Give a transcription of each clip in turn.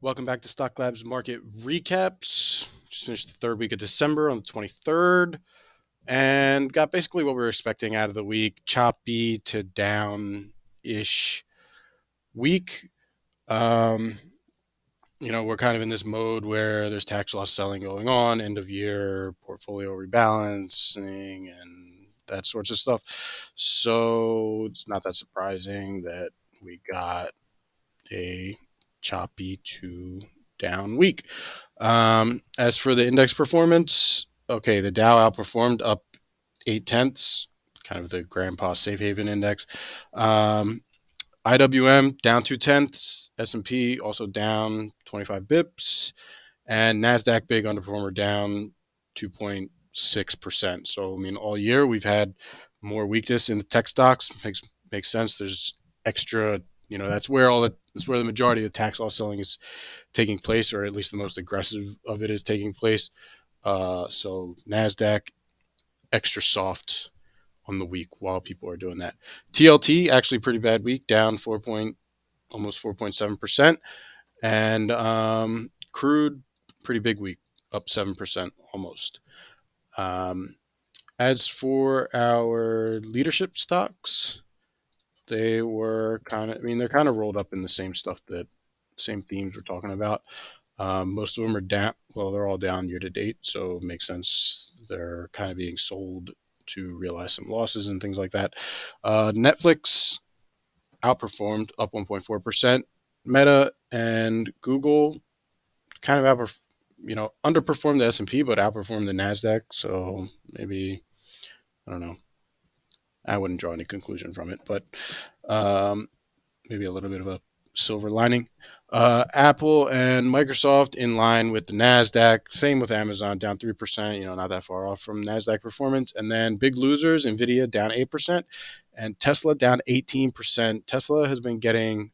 Welcome back to Stocklabs market recaps. Just finished the third week of December on the 23rd and got basically what we were expecting out of the week. Choppy to down-ish week. We're kind of in this mode where there's tax loss selling going on, end of year, portfolio rebalancing, and that sorts of stuff. So it's not that surprising that we got a choppy to down week. As for the index performance, okay, the Dow outperformed up 0.8, kind of the grandpa safe haven index. IWM down 0.2, S&P also down 25 bips, and NASDAQ big underperformer down 2.6%. So, I mean, all year we've had more weakness in the tech stocks. Makes sense. There's extra, that's where the majority of the tax loss selling is taking place, or at least the most aggressive of it is taking place. So NASDAQ extra soft on the week while people are doing that. TLT actually pretty bad week, down almost 4.7%, and crude pretty big week, up 7% almost. As for our leadership stocks, they were they're kind of rolled up in the same same themes we're talking about. Most of them are down. Well, they're all down year to date, so it makes sense. They're kind of being sold to realize some losses and things like that. Netflix outperformed, up 1.4%. Meta and Google kind of underperformed the S&P, but outperformed the NASDAQ. So maybe, I don't know. I wouldn't draw any conclusion from it, but maybe a little bit of a silver lining. Apple and Microsoft in line with the NASDAQ. Same with Amazon, down 3%, not that far off from NASDAQ performance. And then big losers, NVIDIA down 8%, and Tesla down 18%. Tesla has been getting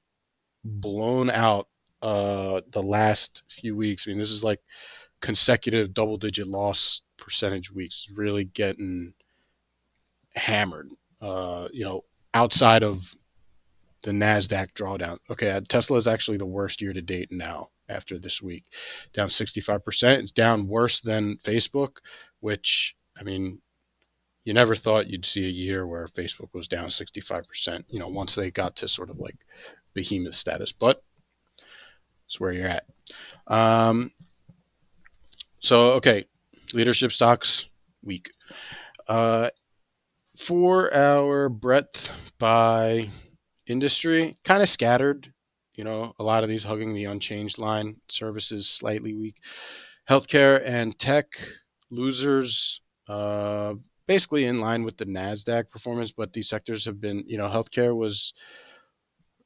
blown out the last few weeks. I mean, this is like consecutive double-digit loss percentage weeks. It's really getting hammered, outside of the NASDAQ drawdown. Okay, Tesla is actually the worst year to date now after this week, down 65%. It's down worse than Facebook, which, I mean, you never thought you'd see a year where Facebook was down 65%, once they got to sort of like behemoth status, but it's where you're at. Okay, leadership stocks week. For our breadth by industry, kind of scattered. A lot of these hugging the unchanged line. Services slightly weak. Healthcare and tech losers, basically in line with the NASDAQ performance, but these sectors have been, healthcare was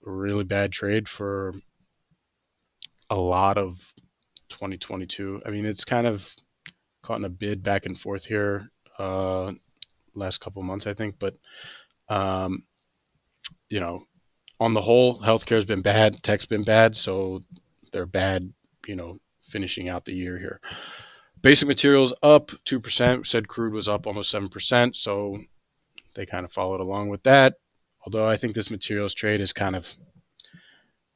a really bad trade for a lot of 2022. I mean, it's kind of caught in a bid back and forth here last couple of months, I think, but on the whole, healthcare's been bad, tech's been bad, so they're bad, finishing out the year here. Basic materials up 2%. Said crude was up almost 7%, so they kind of followed along with that. Although I think this materials trade is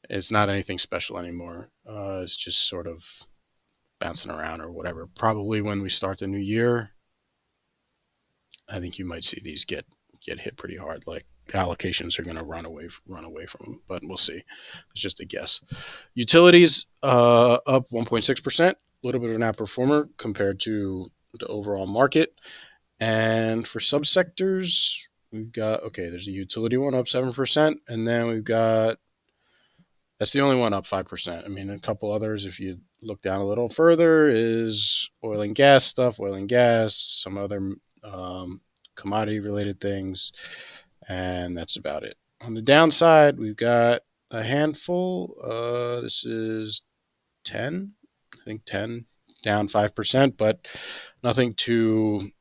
it's not anything special anymore. It's just sort of bouncing around or whatever. Probably when we start the new year, I think you might see these get hit pretty hard. Like allocations are going to run away from them, but we'll see. It's just a guess. Utilities up 1.6%, a little bit of an outperformer compared to the overall market. And for subsectors, we've got there's a utility one up 7%, and then we've got that's the only one up 5%. I mean, a couple others, if you look down a little further, is oil and gas stuff, some other commodity related things, and that's about it. On the downside, we've got a handful. This is 10, I think 10, down 5%, but nothing too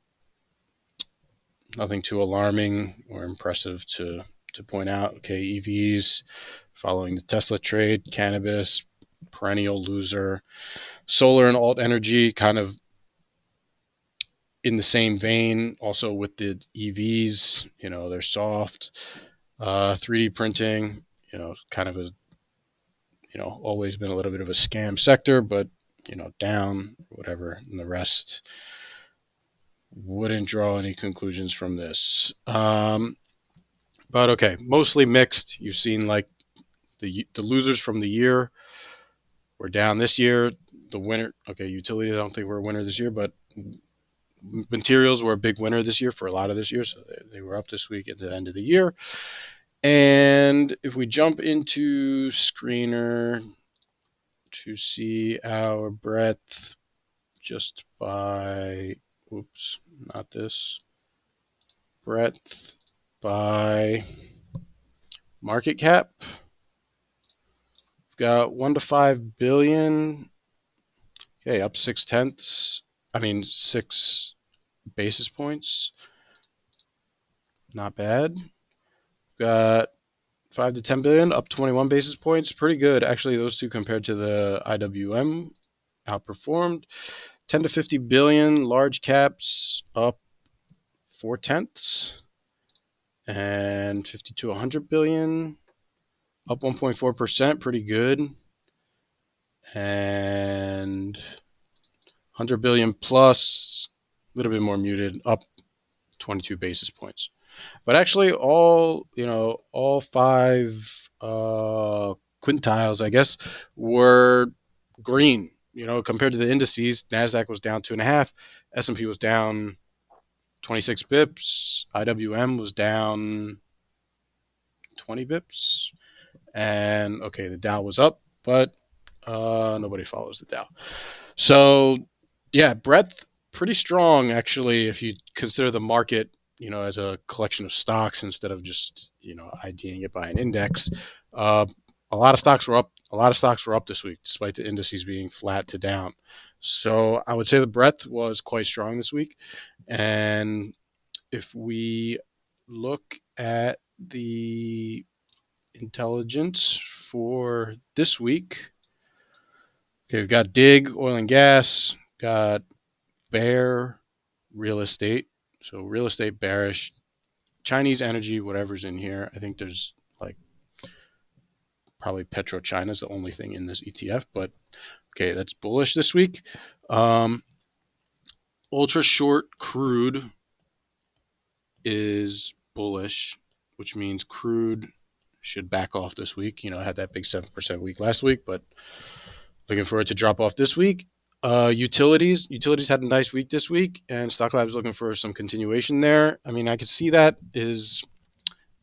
alarming or impressive to point out. Okay, EVs following the Tesla trade, cannabis, perennial loser, solar and alt energy kind of in the same vein, also with the EVs, they're soft. 3D printing, kind of always been a little bit of a scam sector, but down, whatever, and the rest wouldn't draw any conclusions from this. But okay, mostly mixed. You've seen like the losers from the year were down this year. The winner, okay, utilities, I don't think we're a winner this year, but materials were a big winner this year for a lot of this year, so they were up this week at the end of the year. And if we jump into Screener to see our breadth just by, oops, not this, breadth by market cap, we've got 1 to 5 billion. Okay, up 6 basis points. Not bad. Got 5 to 10 billion, up 21 basis points. Pretty good. Actually, those two compared to the IWM outperformed. 10 to 50 billion, large caps up 4/10. And 50 to 100 billion, up 1.4%. Pretty good. And 100 billion plus, a little bit more muted, up 22 basis points. But actually, all five quintiles, I guess, were green. Compared to the indices, Nasdaq was down 2.5, S&P was down 26 bips, IWM was down 20 bips, and okay, the Dow was up, but nobody follows the Dow. So yeah, breadth pretty strong actually if you consider the market as a collection of stocks instead of just IDing it by an index. A lot of stocks were up. A lot of stocks were up this week, despite the indices being flat to down. So I would say the breadth was quite strong this week. And if we look at the intelligence for this week, okay, we've got DIG, oil and gas, got bear, real estate. So real estate bearish, Chinese energy, whatever's in here. I think there's like probably PetroChina is the only thing in this ETF, but okay, that's bullish this week. Ultra short crude is bullish, which means crude should back off this week. Had that big 7% week last week, but looking for it to drop off this week. Utilities had a nice week this week, and Stocklabs looking for some continuation there. I mean, I could see that is,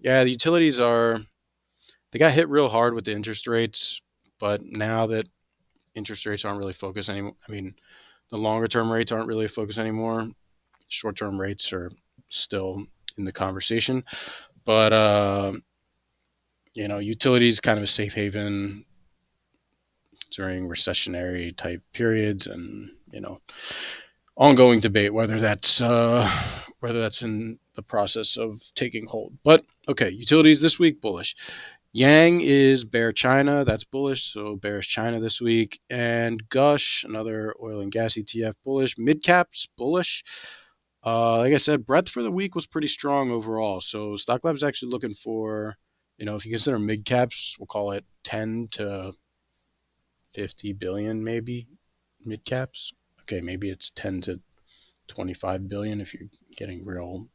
yeah, the utilities they got hit real hard with the interest rates, but now that interest rates aren't really focused anymore, I mean, the longer term rates aren't really a focus anymore. Short term rates are still in the conversation, but utilities kind of a safe haven during recessionary type periods, and ongoing debate whether that's in the process of taking hold. But okay, utilities this week bullish. Yang is bear China, that's bullish, so bearish China this week. And Gush, another oil and gas ETF, bullish. Mid caps bullish. Like I said, breadth for the week was pretty strong overall. So Stocklabs actually looking for, if you consider mid caps, we'll call it 10 to 50 billion maybe mid caps. Okay, maybe it's 10 to 25 billion if you're getting real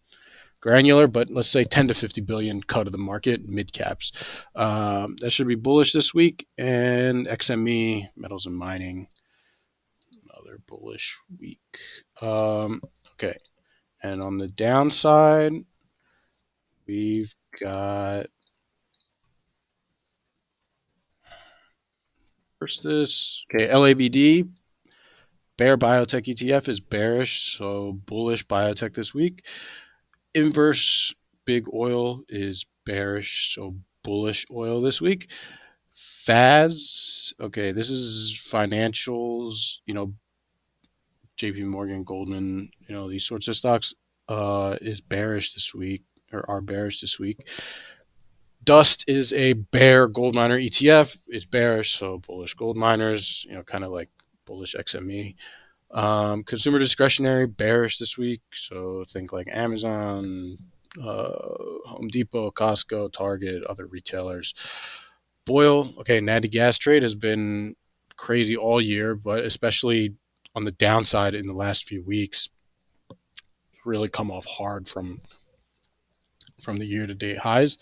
granular, but let's say 10 to 50 billion cut of the market mid caps. That should be bullish this week. And XME, metals and mining, another bullish week. Okay, and on the downside, we've got first this. Okay, LABD, bear biotech ETF is bearish, so bullish biotech this week. Inverse big oil is bearish, so bullish oil this week. FAS, okay, this is financials, JP Morgan, Goldman, these sorts of stocks, is bearish this week, or are bearish this week. Dust is a bear gold miner ETF. It's bearish, so bullish gold miners, kind of like bullish XME. Consumer discretionary, bearish this week. So think like Amazon, Home Depot, Costco, Target, other retailers. Boyle, okay, natty gas trade has been crazy all year, but especially on the downside in the last few weeks, really come off hard from the year-to-date highs,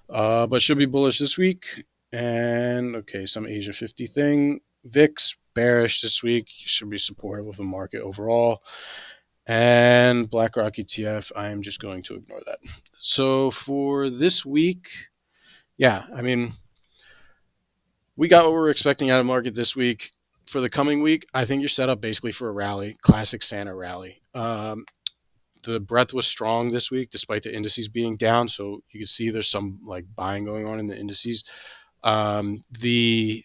but should be bullish this week. And okay, some Asia 50 thing. VIX bearish this week, should be supportive of the market overall. And BlackRock ETF, I am just going to ignore that. So for this week, yeah, I mean, we got what we were expecting out of market this week. For the coming week, I think you're set up basically for a rally, classic Santa rally. The breadth was strong this week, despite the indices being down. So you can see there's some like buying going on in the indices. The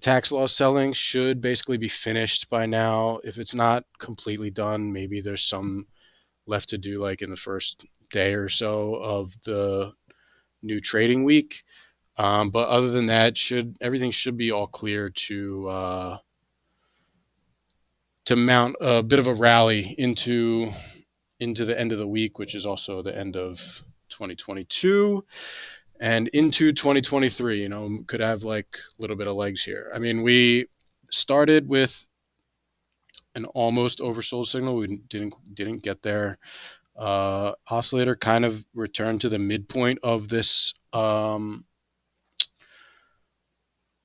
tax loss selling should basically be finished by now. If it's not completely done, maybe there's some left to do, like in the first day or so of the new trading week. But other than that, everything should be all clear to mount a bit of a rally into the end of the week, which is also the end of 2022 and into 2023. Could have like a little bit of legs here. I mean, we started with an almost oversold signal. We didn't get there. Oscillator kind of returned to the midpoint of this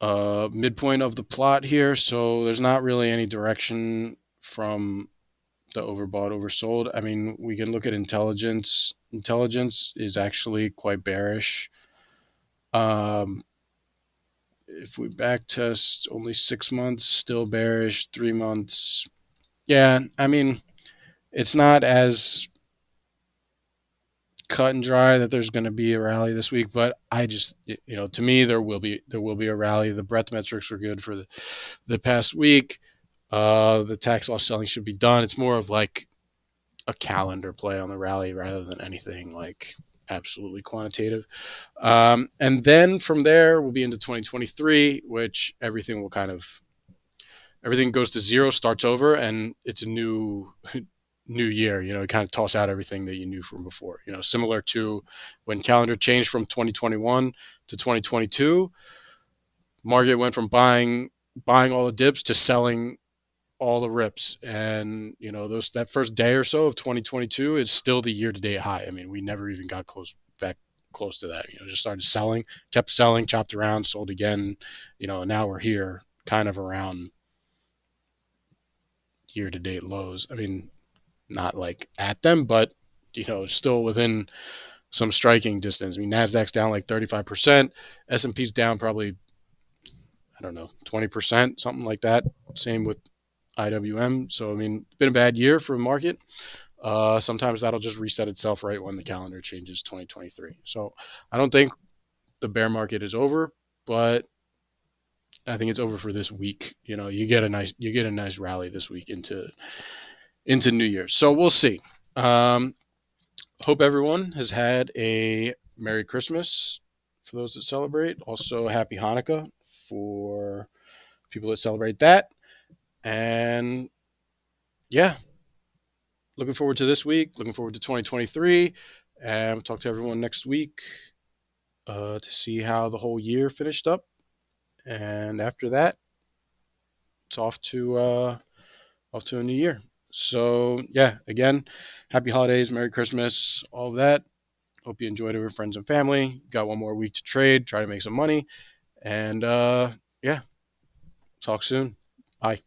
midpoint of the plot here. So there's not really any direction from the overbought, oversold. I mean, we can look at intelligence. Intelligence is actually quite bearish. If we back test only 6 months, still bearish. 3 months, yeah. I mean, it's not as cut and dry that there's going to be a rally this week, but I just, to me, there will be a rally. The breadth metrics were good for the past week. The tax loss selling should be done. It's more of like a calendar play on the rally rather than anything like absolutely quantitative. And then from there, we'll be into 2023, which everything goes to zero, starts over, and it's a new year. Kind of toss out everything that you knew from before. Similar to when calendar changed from 2021 to 2022, market went from buying all the dips to selling all the rips. And that first day or so of 2022 is still the year-to-date high. I mean, we never even got close to that. Just started selling, kept selling, chopped around, sold again. Now we're here, kind of around year-to-date lows. I mean, not like at them, but still within some striking distance. I mean, Nasdaq's down like 35%, S&P's down probably, I don't know, 20%, something like that. Same with IWM. So I mean, it's been a bad year for the market. Sometimes that'll just reset itself right when the calendar changes 2023. So I don't think the bear market is over, but I think it's over for this week. You get a nice rally this week into New Year's. So we'll see. Hope everyone has had a Merry Christmas for those that celebrate. Also, Happy Hanukkah for people that celebrate that. And yeah, looking forward to this week. Looking forward to 2023. And we'll talk to everyone next week to see how the whole year finished up. And after that, it's off to a new year. So yeah, again, happy holidays, Merry Christmas, all of that. Hope you enjoyed it with friends and family. Got one more week to trade, try to make some money. And yeah, talk soon. Bye.